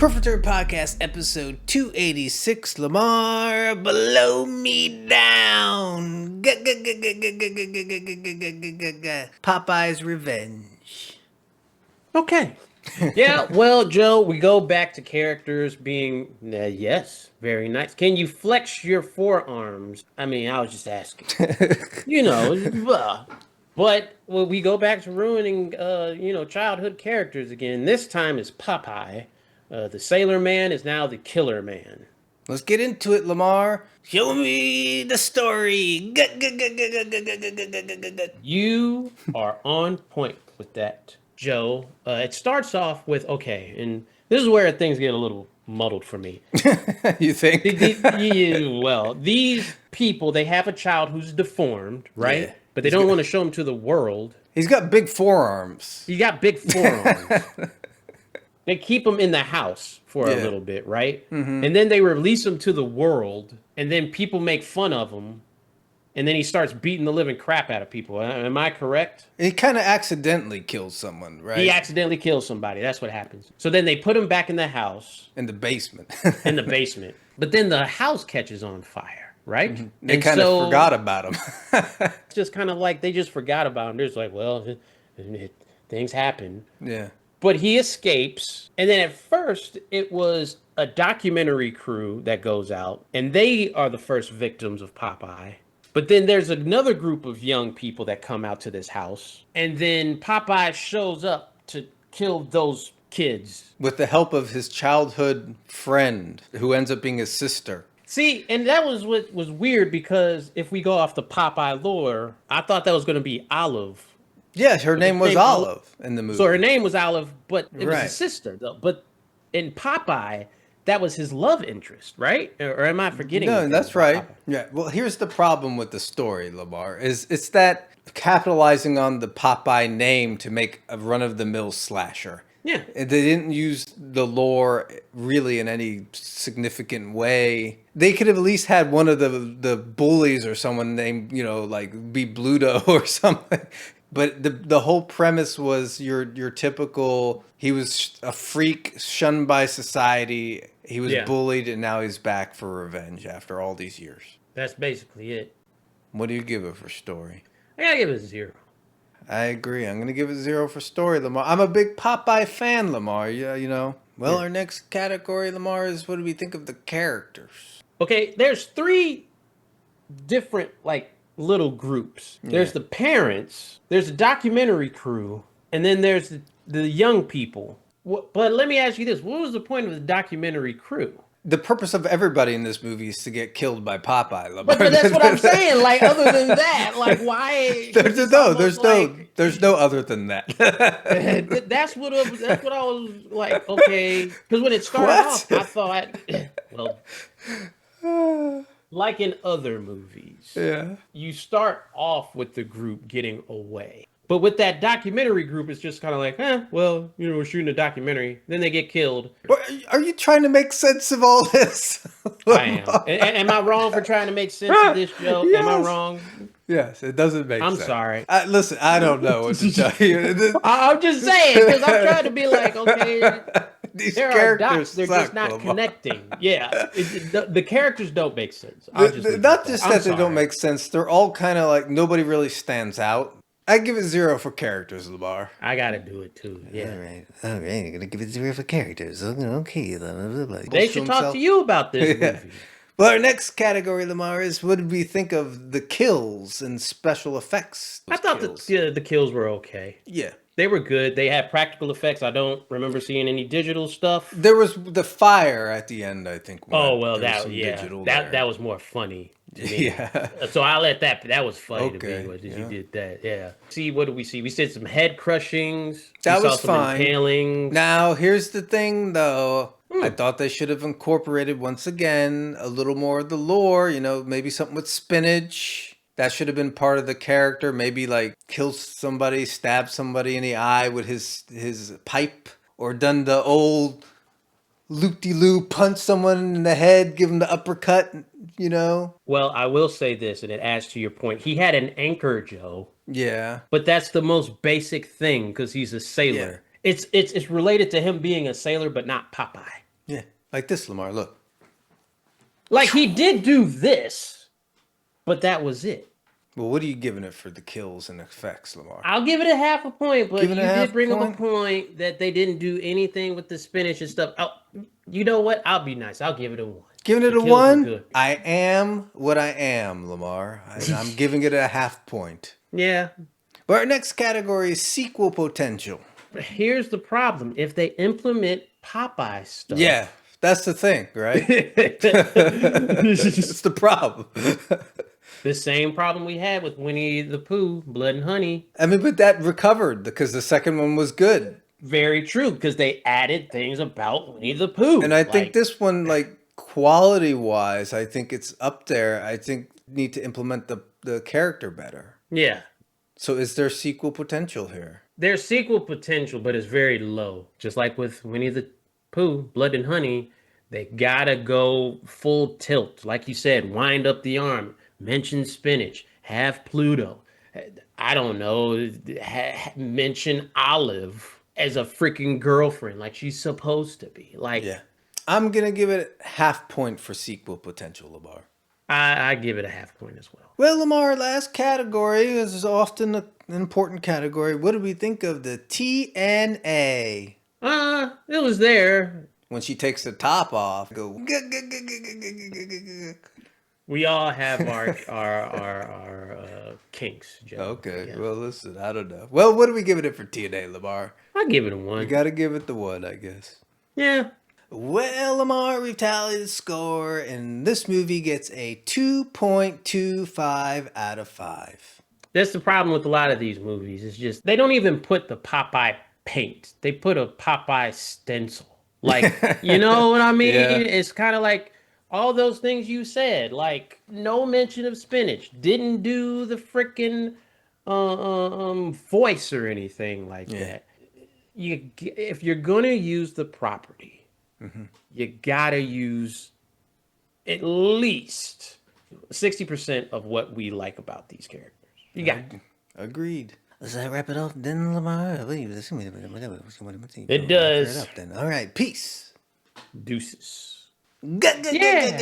Perfect Turd Podcast, episode 286, Lamar, Below Me Down. Popeye's Revenge. Okay. Yeah, well, Joe, we go back to characters being, yes, very nice. Can you flex your forearms? I mean, I was just asking. But well, we go back to ruining, childhood characters again. This time it's Popeye. The Sailor Man is now the Killer Man. Let's get into it, Lamar. Show me the story. You are on point with that, Joe. It starts off with, okay, and this is where things get a little muddled for me. You think? These people, they have a child who's deformed, right? Yeah. But they don't want to show him to the world. He's got big forearms. He got big forearms. They keep him in the house for a little bit, right? Mm-hmm. And then they release him to the world, and then people make fun of him, and then he starts beating the living crap out of people. Am I correct? He kind of accidentally kills someone, right? He accidentally kills somebody. That's what happens. So then they put him back in the house. In the basement. But then the house catches on fire, right? Mm-hmm. They kind of forgot about him. It's just kind of like they just forgot about him. They're just like, well, things happen. Yeah. But he escapes. And then at first, it was a documentary crew that goes out. And they are the first victims of Popeye. But then there's another group of young people that come out to this house. And then Popeye shows up to kill those kids. With the help of his childhood friend, who ends up being his sister. See, and that was what was weird, because if we go off the Popeye lore, I thought that was going to be Olive. Yeah, her name was Olive in the movie. So her name was Olive, but it was his sister, though. But in Popeye, that was his love interest, right? Or am I forgetting? No, that's right. Popeye? Yeah. Well, here's the problem with the story, Lamar. It's that capitalizing on the Popeye name to make a run-of-the-mill slasher. Yeah. They didn't use the lore really in any significant way. They could have at least had one of the bullies or someone named, like be Bluto or something. But the whole premise was your typical, he was a freak, shunned by society, he was bullied, and now he's back for revenge after all these years. That's basically it. What do you give it for story? I gotta give it a 0. I agree. I'm going to give it 0 for story, Lamar. I'm a big Popeye fan, Lamar. Yeah, Well, our next category, Lamar, is what do we think of the characters? Okay, there's 3 different, little groups. There's the parents, there's the documentary crew, and then there's the young people. But let me ask you this. What was the point of the documentary crew? The purpose of everybody in this movie is to get killed by Popeye, Lamar. But that's what I'm saying. Other than that, why? There's no other than that. That's what I was like. Okay, because when it started off, I thought, well, like in other movies, you start off with the group getting away. But with that documentary group, it's just kind of like, we're shooting a documentary. Then they get killed. Are you trying to make sense of all this? I am. Am I wrong for trying to make sense of this, Joe? Yes. Am I wrong? Yes, it doesn't make sense. I'm sorry. Listen, I don't know what to tell you. I'm just saying, because I'm trying to be like, okay, these there characters are dots, they're just not connecting. Yeah, the characters don't make sense. Not just that they don't make sense, they're all kind of like, nobody really stands out. I give it 0 for characters, Lamar. I gotta do it too. Yeah. All right. You're gonna give it 0 for characters. Okay. They should talk to you about this movie. Well, our next category, Lamar, is what did we think of the kills and special effects? I thought the kills were okay. Yeah. They were good. They had practical effects. I don't remember seeing any digital stuff. There was the fire at the end, I think. That was more funny. Yeah. So I let that. That was funny to me. You did that. Yeah. See, what did we see? We said some head crushings. That was fine. Impalings. Now, here's the thing, though. I thought they should have incorporated once again a little more of the lore. Maybe something with Spinach. That should have been part of the character. Maybe kill somebody, stab somebody in the eye with his pipe, or done the old loop-de-loop, punch someone in the head, give him the uppercut. Well, I will say this, and it adds to your point. He had an anchor, Joe. Yeah. But that's the most basic thing, because he's a sailor. Yeah. It's related to him being a sailor, but not Popeye. Yeah, like this, Lamar. Look. Like he did do this, but that was it. Well, what are you giving it for the kills and effects, Lamar? I'll give it a half a point, but Giving it a you did half bring up a point. point that they didn't do anything with the spinach and stuff. Oh, you know what? I'll be nice. I'll give it a 1. Giving it The a kills were 1. good. I am what I am, Lamar. I'm giving it a half point. Yeah. But our next category is sequel potential. But here's the problem. If they implement Popeye Yeah, stuff. that's the thing, right? The It's the problem. same problem we had with Winnie the Pooh, Blood and Honey. I mean, but that recovered because the second one was good. Very true, because they added things about Winnie the Pooh. And I think Like, this one, like quality wise, I think it's up there. I think need to implement the character better. yeah. So is there sequel potential here? There's sequel potential, but it's very low. Just like with Winnie the Pooh, Blood and Honey, they gotta go full tilt. Like you said, wind up the arm, mention spinach, have Pluto. I don't know, mention Olive as a freaking girlfriend, like she's supposed to be. Like, Yeah. I'm going to give it half point for sequel potential, Lamar. I give it a half point as well. Well, Lamar, last category is often an important category. What do we think of the TNA? It was there. When she takes the top off, go. We all have our kinks, Joe. Okay, Yeah. well, listen, I don't know. Well, what are we giving it for TNA, Lamar? I'll give it a We 1. got to give it the 1, I guess. Yeah. Well, Lamar, we've tallied the score, and this movie gets a 2.25 out of 5. That's the problem with a lot of these movies. It's just they don't even put the Popeye paint. They put a Popeye stencil. Like, you know what I mean? Yeah. It's kind of like all those things you said. Like, no mention of spinach. Didn't do the freaking voice or anything like that. If you're gonna use the property, you gotta use at least 60% of what we like about these characters. You got Agreed. Does that wrap it up then, Lamar? it does. Then. All right, peace. Deuces. Yeah. Yeah.